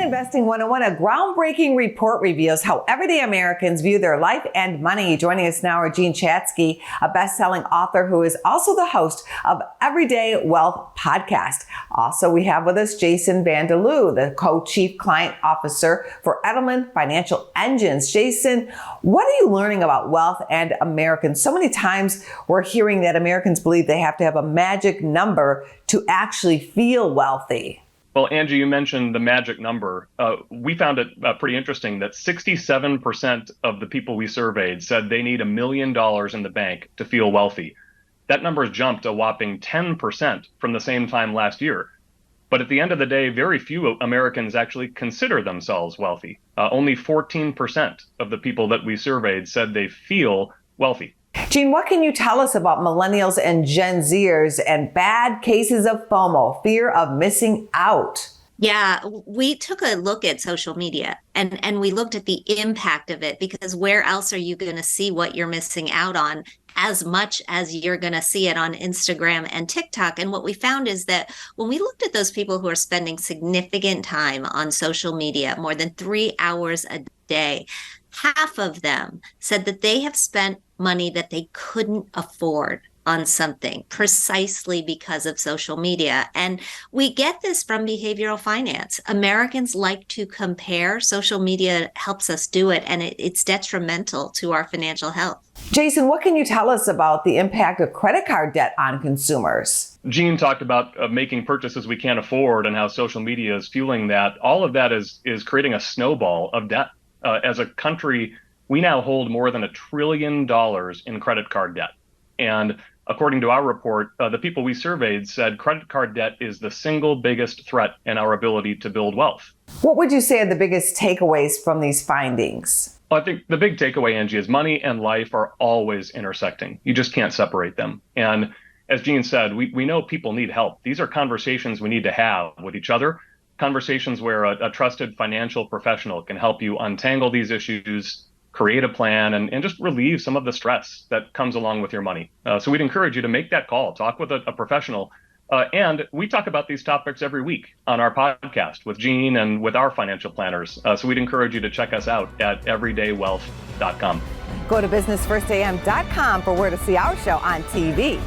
Investing 101, a groundbreaking report reveals how everyday Americans view their life and money. Joining us now are Jean Chatzky, a best-selling author who is also the host of Everyday Wealth podcast. Also, we have with us Jason Vandeleu, the co-chief client officer for Edelman Financial Engines. Jason, what are you learning about wealth and Americans? So many times we're hearing that Americans believe they have to have a magic number to actually feel wealthy. Well, Angie, you mentioned the magic number. We found it pretty interesting that 67% of the people we surveyed said they need $1 million in the bank to feel wealthy. That number has jumped a whopping 10% from the same time last year. But at the end of the day, very few Americans actually consider themselves wealthy. Only 14% of the people that we surveyed said they feel wealthy. Jean, what can you tell us about millennials and Gen Zers and bad cases of FOMO, fear of missing out? Yeah, we took a look at social media and we looked at the impact of it, because where else are you going to see what you're missing out on as much as you're going to see it on Instagram and TikTok? And what we found is that when we looked at those people who are spending significant time on social media, more than 3 hours a day, half of them said that they have spent money that they couldn't afford on something precisely because of social media. And we get this from behavioral finance. Americans like to compare. Social media helps us do it, and it's detrimental to our financial health. Jason, what can you tell us about the impact of credit card debt on consumers? Jean talked about making purchases we can't afford and how social media is fueling that. All of that is creating a snowball of debt. As a country, we now hold more than $1 trillion in credit card debt. And according to our report, the people we surveyed said credit card debt is the single biggest threat in our ability to build wealth. What would you say are the biggest takeaways from these findings? Well, I think the big takeaway, Angie, is money and life are always intersecting. You just can't separate them. And as Jean said, we know people need help. These are conversations we need to have with each other, conversations where a trusted financial professional can help you untangle these issues, create a plan, and just relieve some of the stress that comes along with your money. So we'd encourage you to make that call, talk with a professional. And we talk about these topics every week on our podcast with Jean and with our financial planners. So we'd encourage you to check us out at everydaywealth.com. Go to businessfirstam.com for where to see our show on TV.